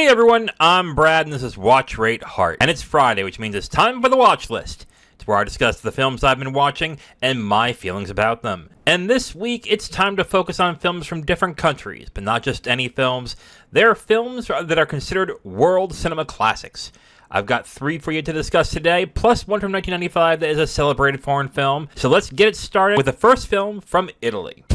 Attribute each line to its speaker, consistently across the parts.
Speaker 1: everyone, I'm Brad and this is Watch Rate Heart. And it's Friday, which means it's time for the watch list. It's where I discuss the films I've been watching and my feelings about them. And this week, it's time to focus on films from different countries, but not just any films. There are films that are considered world cinema classics. I've got 3 for you to discuss today, plus one from 1995 that is a celebrated foreign film. So let's get it started with the first film from Italy.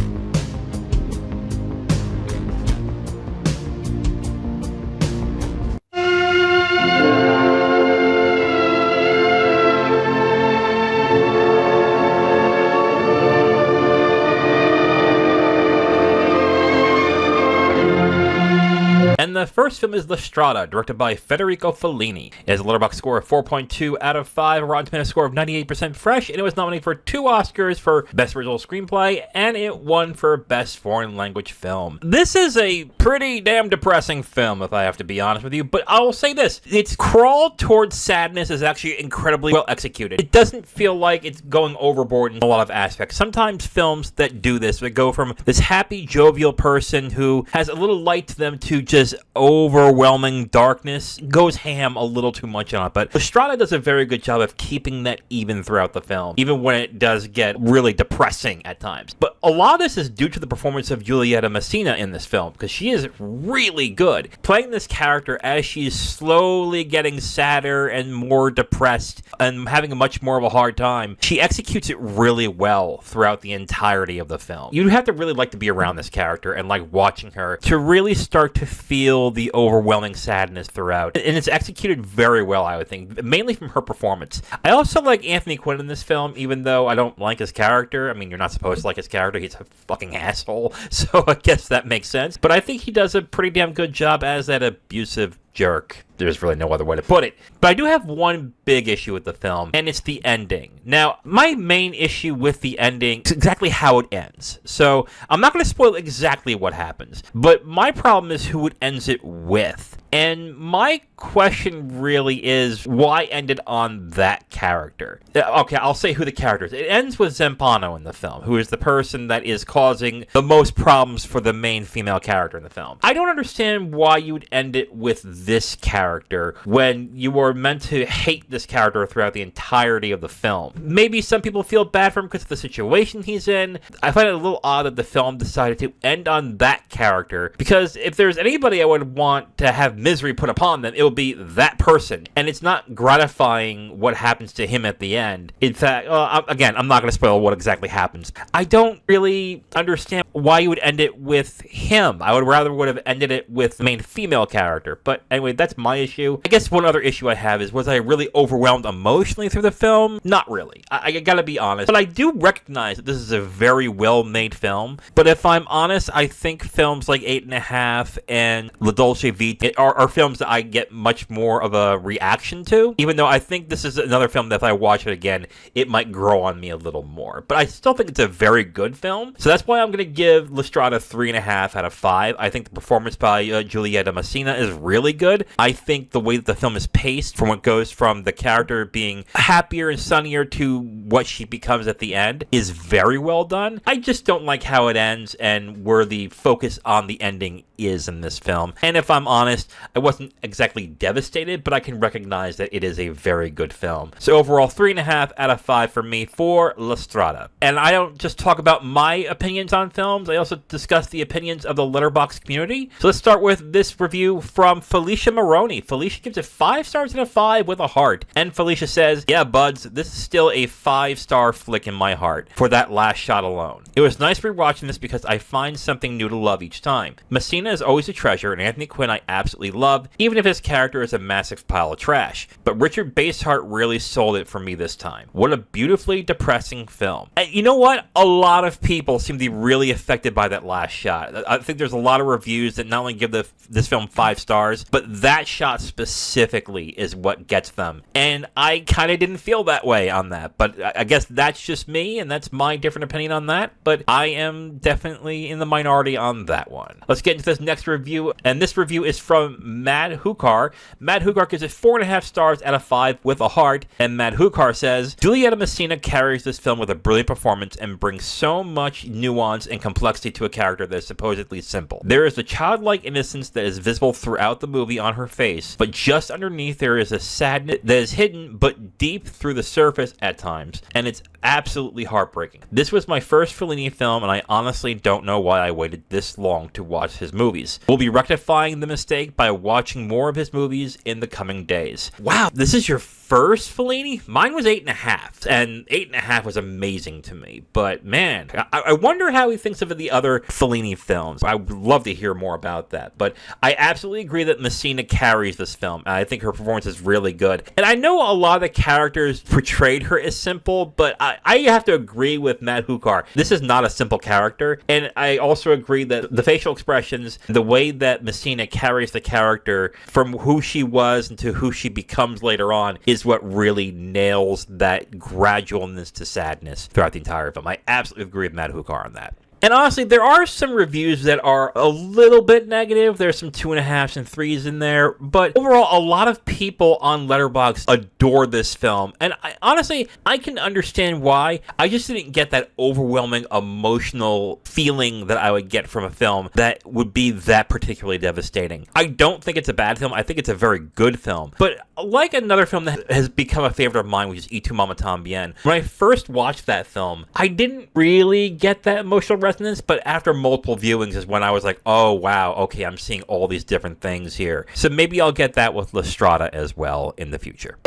Speaker 1: And the first film is Strada, directed by Federico Fellini. It has a Letterboxd score of 4.2 out of 5, a Rotten Tomatoes score of 98% fresh, and it was nominated for 2 Oscars for Best Original Screenplay, and it won for Best Foreign Language Film. This is a pretty damn depressing film, if I have to be honest with you, but I will say this. Its crawl towards sadness is actually incredibly well executed. It doesn't feel like it's going overboard in a lot of aspects. Sometimes films that do this, that go from this happy, jovial person who has a little light to them to just overwhelming darkness, goes ham a little too much on it, but Strada does a very good job of keeping that even throughout the film, even when it does get really depressing at times. But a lot of this is due to the performance of Giulietta Messina in this film, because she is really good. Playing this character as she's slowly getting sadder and more depressed and having a much more of a hard time, she executes it really well throughout the entirety of the film. You have to really like to be around this character and like watching her to really start to feel the overwhelming sadness throughout. And it's executed very well, I would think, mainly from her performance. I also like Anthony Quinn in this film, even though I don't like his character. I mean, you're not supposed to like his character. He's a fucking asshole, so I guess that makes sense. But I think he does a pretty damn good job as that abusive jerk. There's really no other way to put it. But I do have one big issue with the film, and it's the ending. Now, my main issue with the ending is exactly how it ends. So, I'm not going to spoil exactly what happens, but my problem is who it ends it with. And my question really is, why end it on that character? Okay, I'll say who the character is. It ends with Zampano in the film, who is the person that is causing the most problems for the main female character in the film. I don't understand why you would end it with this character when you were meant to hate this character throughout the entirety of the film. Maybe some people feel bad for him because of the situation he's in. I find it a little odd that the film decided to end on that character, because if there's anybody I would want to have misery put upon them, it will be that person. And it's not gratifying what happens to him at the end. In fact, again, I'm not going to spoil what exactly happens. I don't really understand why you would end it with him. I would have ended it with the main female character. But anyway, that's my issue. I guess one other issue I have is, was I really overwhelmed emotionally through the film? Not really. I gotta be honest. But I do recognize that this is a very well-made film. But if I'm honest, I think films like 8.5 and La Dolce Vita are films that I get much more of a reaction to, even though I think this is another film that if I watch it again, it might grow on me a little more. But I still think it's a very good film, so that's why I'm going to give La Strada 3.5 out of 5. I think the performance by Giulietta Messina is really good. I think the way that the film is paced, from what goes from the character being happier and sunnier to what she becomes at the end, is very well done. I just don't like how it ends and where the focus on the ending is in this film. And if I'm honest, I wasn't exactly devastated, but I can recognize that it is a very good film. So overall, 3.5 out of 5 for me for La Strada. And I don't just talk about my opinions on films, I also discuss the opinions of the Letterboxd community. So let's start with this review from Felicia Maroney. Felicia gives it 5 stars out of 5 with a heart. And Felicia says, yeah, buds, this is still a 5-star flick in my heart for that last shot alone. It was nice rewatching this because I find something new to love each time. Messina is always a treasure, and Anthony Quinn I absolutely love, even if his character is a massive pile of trash. But Richard Basehart really sold it for me this time. What a beautifully depressing film. And you know what? A lot of people seem to be really affected by that last shot. I think there's a lot of reviews that not only give this film 5 stars, but that shot specifically is what gets them. And I kind of didn't feel that way on that, but I guess that's just me, and that's my different opinion on that, but I am definitely in the minority on that one. Let's get into this next review, and this review is from from Mad Hukar. Mad Hukar gives it 4.5 stars out of 5 with a heart, and Mad Hukar says, Julieta Messina carries this film with a brilliant performance and brings so much nuance and complexity to a character that is supposedly simple. There is the childlike innocence that is visible throughout the movie on her face, but just underneath there is a sadness that is hidden but deep through the surface at times, and it's absolutely heartbreaking. This was my first Fellini film, and I honestly don't know why I waited this long to watch his movies. We'll be rectifying the mistake by watching more of his movies in the coming days. Wow, this is your first Fellini? Mine was 8.5, and 8.5 was amazing to me. But man, I wonder how he thinks of the other Fellini films. I would love to hear more about that. But I absolutely agree that Messina carries this film. I think her performance is really good. And I know a lot of the characters portrayed her as simple, but I have to agree with Matt Hukar. This is not a simple character. And I also agree that the facial expressions, the way that Messina carries the character from who she was into who she becomes later on is what really nails that gradualness to sadness throughout the entire film. I absolutely agree with Matt Hukar on that. And honestly, there are some reviews that are a little bit negative. There's some 2.5s and 3s in there. But overall, a lot of people on Letterboxd adore this film. And honestly, I can understand why. I just didn't get that overwhelming emotional feeling that I would get from a film that would be that particularly devastating. I don't think it's a bad film. I think it's a very good film. But like another film that has become a favorite of mine, which is Y Tu Mamá También, when I first watched that film, I didn't really get that emotional resonance, but after multiple viewings is when I was like, oh wow, okay, I'm seeing all these different things here. So maybe I'll get that with La Strada as well in the future.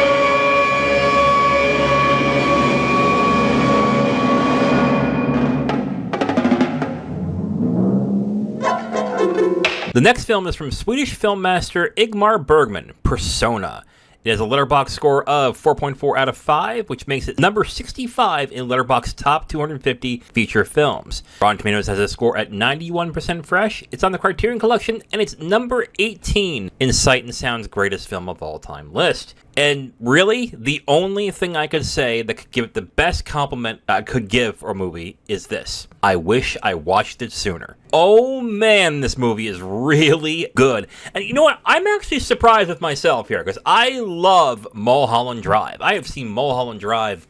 Speaker 1: The next film is from Swedish filmmaster Ingmar Bergman, Persona. It has a Letterboxd score of 4.4 out of 5, which makes it number 65 in Letterboxd's top 250 feature films. Rotten Tomatoes has a score at 91% fresh. It's on the Criterion Collection, and it's number 18 in Sight and Sound's greatest film of all time list. And really, the only thing I could say that could give it the best compliment I could give for a movie is this: I wish I watched it sooner. Oh man, this movie is really good. And you know what? I'm actually surprised with myself here, because I love Mulholland Drive. I have seen Mulholland Drive,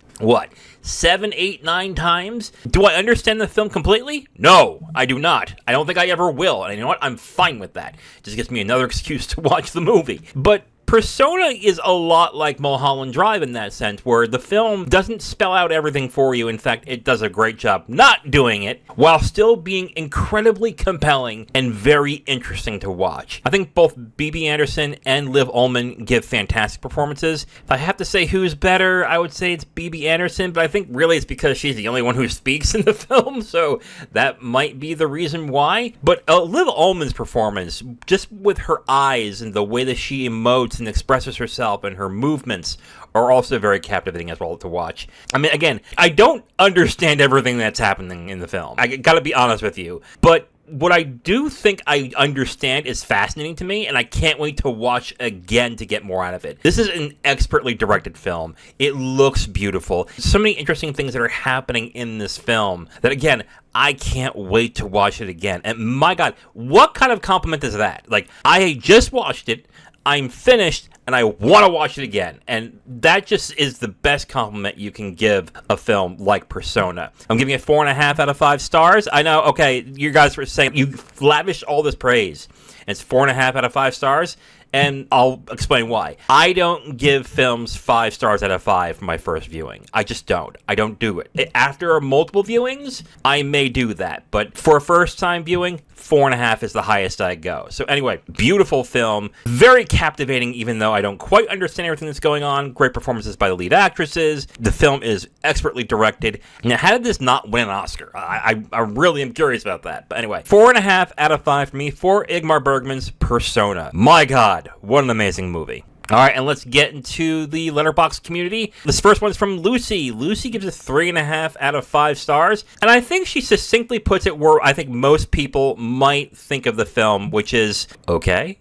Speaker 1: 7, 8, 9 times? Do I understand the film completely? No, I do not. I don't think I ever will. And you know what? I'm fine with that. It just gives me another excuse to watch the movie. But Persona is a lot like Mulholland Drive in that sense, where the film doesn't spell out everything for you. In fact, it does a great job not doing it, while still being incredibly compelling and very interesting to watch. I think both B.B. Anderson and Liv Ullmann give fantastic performances. If I have to say who's better, I would say it's B.B. Anderson, but I think really it's because she's the only one who speaks in the film, so that might be the reason why. But Liv Ullmann's performance, just with her eyes and the way that she emotes and expresses herself, and her movements are also very captivating as well to watch. I mean, again, I don't understand everything that's happening in the film. I gotta be honest with you. But what I do think I understand is fascinating to me, and I can't wait to watch again to get more out of it. This is an expertly directed film. It looks beautiful. So many interesting things that are happening in this film that, again, I can't wait to watch it again. And my God, what kind of compliment is that? Like, I just watched it, I'm finished, and I want to watch it again. And that just is the best compliment you can give a film like Persona. I'm giving it 4.5 out of 5 stars. I know, okay, you guys were saying you lavished all this praise. And it's 4.5 out of 5 stars. And I'll explain why. I don't give films 5 stars out of 5 for my first viewing. I just don't. I don't do it. After multiple viewings, I may do that. But for a first-time viewing, 4.5 is the highest I go. So anyway, beautiful film. Very captivating, even though I don't quite understand everything that's going on. Great performances by the lead actresses. The film is expertly directed. Now, how did this not win an Oscar? I really am curious about that. But anyway, 4.5 out of 5 for me for Ingmar Bergman's Persona. My God. What an amazing movie. All right, and let's get into the Letterboxd community. This first one's from Lucy. Lucy gives it 3.5 out of 5 stars. And I think she succinctly puts it where I think most people might think of the film, which is, okay.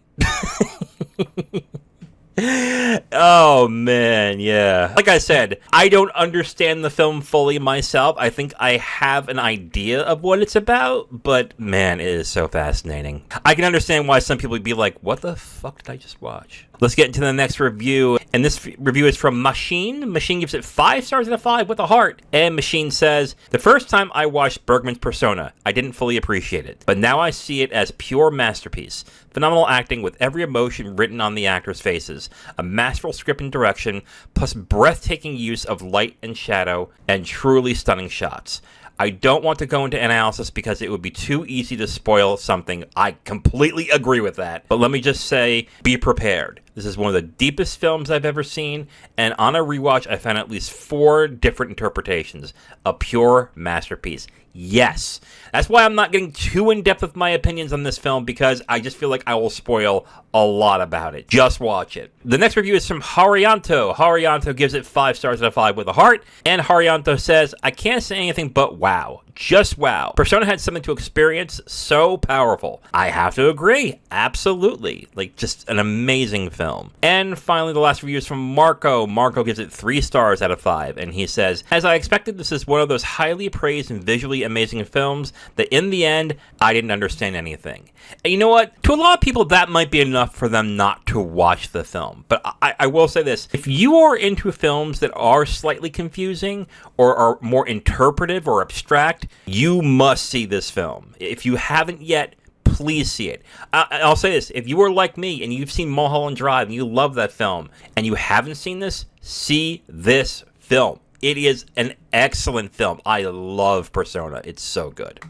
Speaker 1: Oh, man, yeah. Like I said, I don't understand the film fully myself. I think I have an idea of what it's about, but man, it is so fascinating. I can understand why some people would be like, what the fuck did I just watch? Let's get into the next review, and this review is from Machine. Machine gives it 5 stars out of 5 with a heart, and Machine says, the first time I watched Bergman's Persona, I didn't fully appreciate it, but now I see it as pure masterpiece. Phenomenal acting with every emotion written on the actors' faces, a masterful script and direction, plus breathtaking use of light and shadow, and truly stunning shots. I don't want to go into analysis because it would be too easy to spoil something. I completely agree with that. But let me just say, be prepared. This is one of the deepest films I've ever seen, and on a rewatch, I found at least 4 different interpretations. A pure masterpiece. Yes. That's why I'm not getting too in-depth with my opinions on this film, because I just feel like I will spoil a lot about it. Just watch it. The next review is from Harianto. Harianto gives it 5 stars out of 5 with a heart, and Harianto says, I can't say anything but wow. Just wow. Persona had something to experience so powerful. I have to agree. Absolutely. Like, just an amazing film. And finally, the last review is from Marco. Marco gives it 3 stars out of 5, and he says, as I expected, this is one of those highly praised and visually amazing films that in the end, I didn't understand anything. And you know what? To a lot of people, that might be enough for them not to watch the film. But I will say this. If you are into films that are slightly confusing or are more interpretive or abstract, you must see this film. If you haven't yet, please see it. I'll say this. If you are like me and you've seen Mulholland Drive and you love that film and you haven't seen this, see this film. It is an excellent film. I love Persona. It's so good.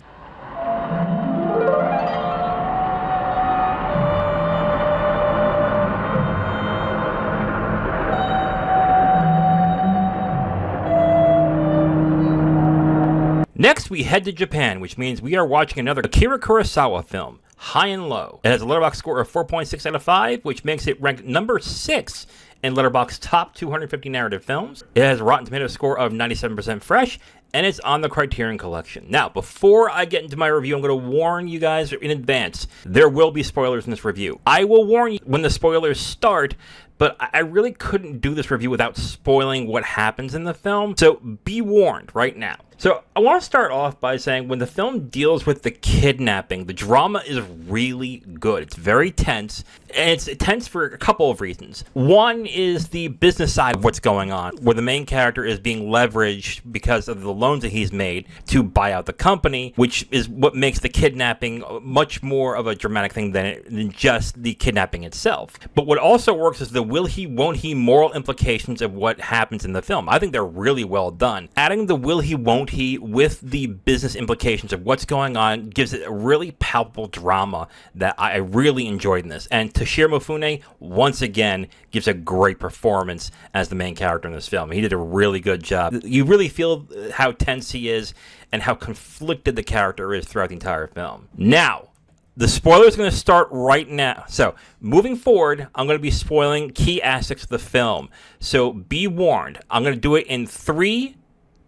Speaker 1: Next, we head to Japan, which means we are watching another Akira Kurosawa film, High and Low. It has a Letterboxd score of 4.6 out of 5, which makes it ranked number 6 in Letterboxd's top 250 narrative films. It has a Rotten Tomatoes score of 97% fresh, and it's on the Criterion Collection. Now, before I get into my review, I'm going to warn you guys in advance, there will be spoilers in this review. I will warn you when the spoilers start, but I really couldn't do this review without spoiling what happens in the film, so be warned right now. So I want to start off by saying when the film deals with the kidnapping, the drama is really good. It's very tense, and it's tense for a couple of reasons. One is the business side of what's going on, where the main character is being leveraged because of the loans that he's made to buy out the company, which is what makes the kidnapping much more of a dramatic thing than just the kidnapping itself. But what also works is the will he, won't he moral implications of what happens in the film. I think they're really well done. Adding the will he, won't he with the business implications of what's going on gives it a really palpable drama that I really enjoyed in this. And Toshiro Mifune, once again, gives a great performance as the main character in this film. He did a really good job. You really feel how tense he is and how conflicted the character is throughout the entire film. Now, the spoiler is going to start right now. So, moving forward, I'm going to be spoiling key aspects of the film. So, be warned. I'm going to do it in 3,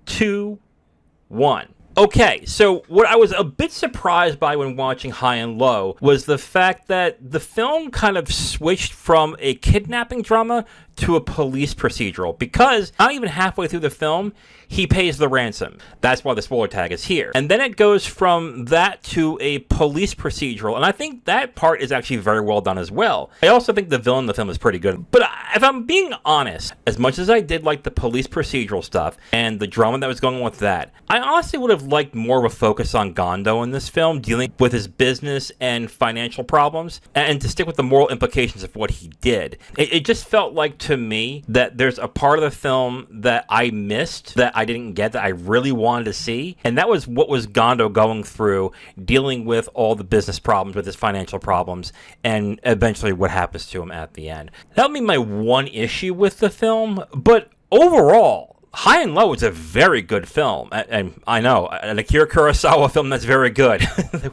Speaker 1: 2, 1. Okay, so what I was a bit surprised by when watching High and Low was the fact that the film kind of switched from a kidnapping drama to a police procedural, because not even halfway through the film, he pays the ransom. That's why the spoiler tag is here. And then it goes from that to a police procedural, and I think that part is actually very well done as well. I also think the villain in the film is pretty good. But if I'm being honest, as much as I did like the police procedural stuff and the drama that was going on with that, I honestly would have liked more of a focus on Gondo in this film, dealing with his business and financial problems, and to stick with the moral implications of what he did. It just felt like, to me, that there's a part of the film that I missed, that I didn't get, that I really wanted to see, and that was what was Gondo going through, dealing with all the business problems, with his financial problems, and eventually what happens to him at the end. That'll be my one issue with the film, but overall, High and Low is a very good film, and I know, an Akira Kurosawa film that's very good.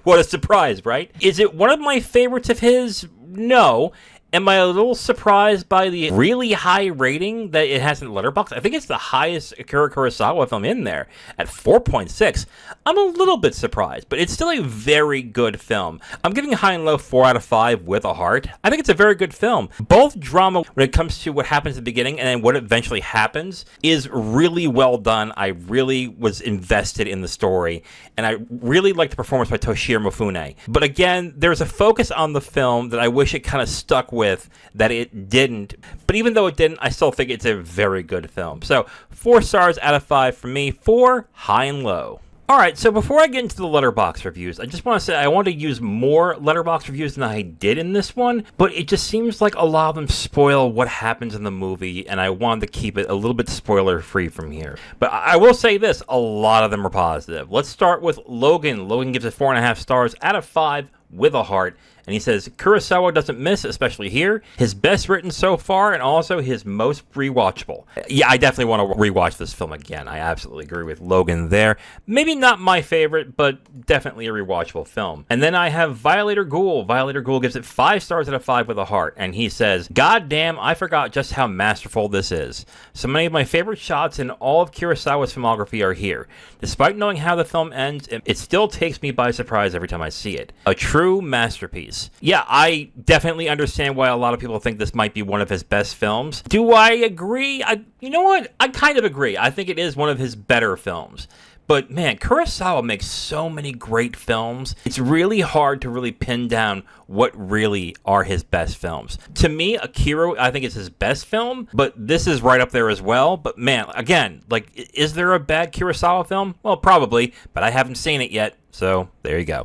Speaker 1: What a surprise, right? Is it one of my favorites of his? No. Am I a little surprised by the really high rating that it has in Letterboxd? I think it's the highest Akira Kurosawa film in there at 4.6. I'm a little bit surprised, but it's still a very good film. I'm giving High and Low 4 out of 5 with a heart. I think it's a very good film. Both drama, when it comes to what happens at the beginning and then what eventually happens, is really well done. I really was invested in the story, and I really liked the performance by Toshiro Mifune. But again, there's a focus on the film that I wish it kind of stuck with, that it didn't. But even though it didn't, I still think it's a very good film. So 4 stars out of 5 for me for High and Low. Alright, so before I get into the Letterboxd reviews, I just want to say I want to use more Letterboxd reviews than I did in this one, but it just seems like a lot of them spoil what happens in the movie, and I wanted to keep it a little bit spoiler-free from here. But I will say this, a lot of them are positive. Let's start with Logan. Logan gives it 4.5 stars out of 5 with a heart. And he says, Kurosawa doesn't miss, especially here. His best written so far, and also his most rewatchable. Yeah, I definitely want to rewatch this film again. I absolutely agree with Logan there. Maybe not my favorite, but definitely a rewatchable film. And then I have Violator Ghoul. Violator Ghoul gives it 5 stars out of 5 with a heart. And he says, God damn, I forgot just how masterful this is. So many of my favorite shots in all of Kurosawa's filmography are here. Despite knowing how the film ends, it still takes me by surprise every time I see it. A true masterpiece. Yeah, I definitely understand why a lot of people think this might be one of his best films. Do I agree? You know what? I kind of agree. I think it is one of his better films. But man, Kurosawa makes so many great films. It's really hard to really pin down what really are his best films. To me, Akira, I think is his best film, but this is right up there as well. But man, again, like, is there a bad Kurosawa film? Well, probably, but I haven't seen it yet. So there you go.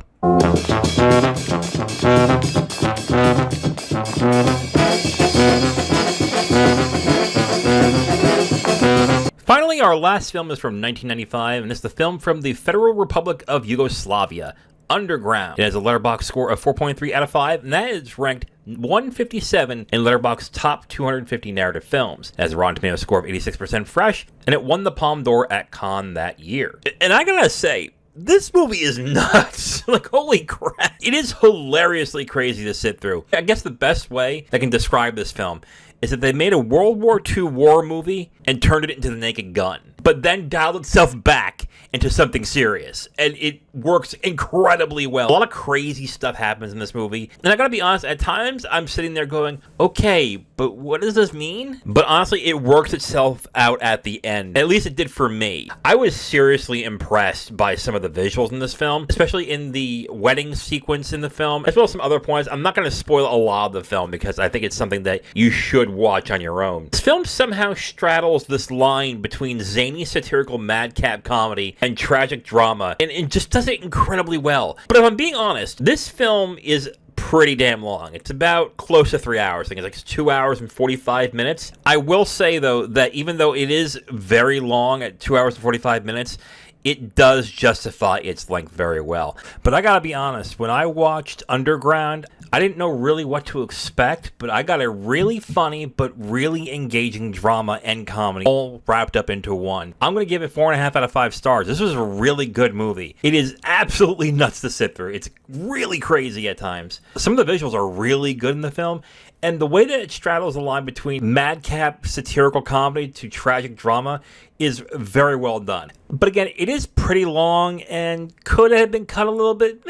Speaker 1: Finally, our last film is from 1995, and it's the film from the Federal Republic of Yugoslavia, Underground. It has a Letterboxd score of 4.3 out of 5, and that is ranked 157 in Letterboxd's top 250 narrative films. It has a Rotten Tomatoes score of 86% fresh, and it won the Palme d'Or at Cannes that year. And I gotta say, this movie is nuts. Like, holy crap. It is hilariously crazy to sit through. I guess the best way I can describe this film is that they made a World War II war movie and turned it into The Naked Gun, but then dialed itself back into something serious, and it works incredibly well. A lot of crazy stuff happens in this movie, and I gotta be honest, at times I'm sitting there going, okay, but what does this mean? But honestly, it works itself out at the end. At least it did for me. I was seriously impressed by some of the visuals in this film, especially in the wedding sequence in the film, as well as some other points. I'm not going to spoil a lot of the film because I think it's something that you should watch on your own. This film somehow straddles this line between zany satirical madcap comedy and tragic drama, and it just does it incredibly well. But if I'm being honest, this film is pretty damn long. It's about close to 3 hours. I think it's like 2 hours and 45 minutes. I will say, though, that even though it is very long at 2 hours and 45 minutes, it does justify its length very well. But I gotta be honest, when I watched Underground, I didn't know really what to expect, but I got a really funny but really engaging drama and comedy all wrapped up into one. I'm gonna give it 4.5 out of 5 stars. This was a really good movie. It is absolutely nuts to sit through. It's really crazy at times. Some of the visuals are really good in the film, and the way that it straddles the line between madcap satirical comedy to tragic drama is very well done. But again, it is pretty long and could have been cut a little bit,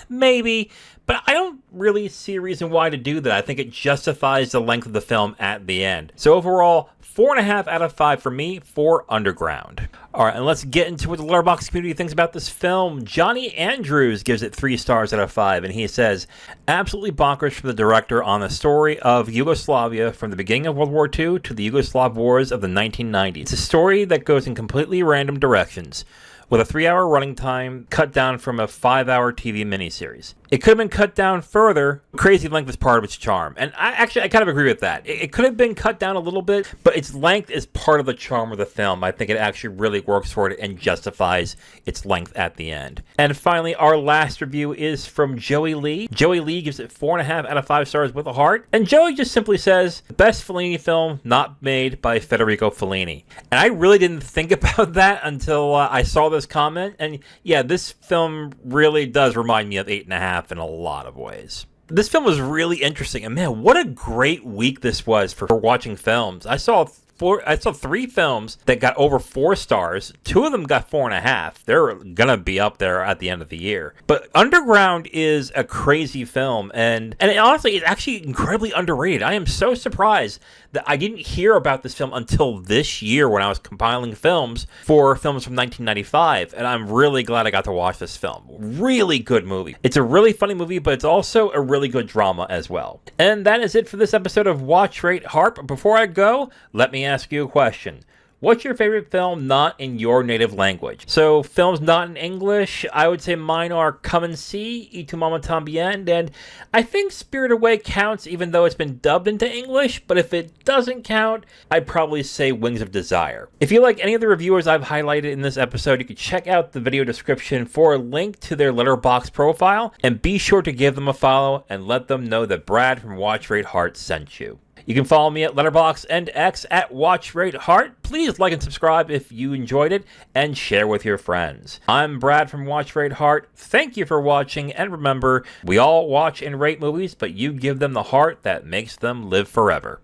Speaker 1: maybe. But I don't really see a reason why to do that. I think it justifies the length of the film at the end. So overall, 4.5 out of 5 for me for Underground. Alright, and let's get into what the Letterboxd community thinks about this film. Johnny Andrews gives it 3 stars out of 5, and he says, absolutely bonkers from the director on the story of Yugoslavia from the beginning of World War II to the Yugoslav wars of the 1990s. It's a story that goes in completely random directions, with a 3-hour running time cut down from a 5-hour TV miniseries. It could have been cut down further. Crazy length is part of its charm. And I kind of agree with that. It could have been cut down a little bit, but its length is part of the charm of the film. I think it actually really works for it and justifies its length at the end. And finally, our last review is from Joey Lee. Joey Lee gives it 4.5 out of 5 stars with a heart. And Joey just simply says, the best Fellini film not made by Federico Fellini. And I really didn't think about that until I saw this comment. And yeah, this film really does remind me of 8.5 in a lot of ways. This film was really interesting, and man, what a great week this was for watching films. I saw 3 films that got over 4 stars. 2 of them got 4.5. They're gonna be up there at the end of the year. But Underground is a crazy film, and honestly, it's actually incredibly underrated. I am so surprised that I didn't hear about this film until this year when I was compiling films for films from 1995, and I'm really glad I got to watch this film. Really good movie. It's a really funny movie, but it's also a really good drama as well. And that is it for this episode of Watch Rate Heart. But before I go, let me ask you a question. What's your favorite film not in your native language? So, films not in English, I would say mine are Come and See, Y Tu Mama Tambien, and I think Spirited Away counts even though it's been dubbed into English, but if it doesn't count, I'd probably say Wings of Desire. If you like any of the reviewers I've highlighted in this episode, you can check out the video description for a link to their Letterboxd profile, and be sure to give them a follow and let them know that Brad from Watch Rate Heart sent you. You can follow me at Letterboxd and X at WatchRateHeart. Please like and subscribe if you enjoyed it, and share with your friends. I'm Brad from WatchRateHeart. Thank you for watching, and remember, we all watch and rate movies, but you give them the heart that makes them live forever.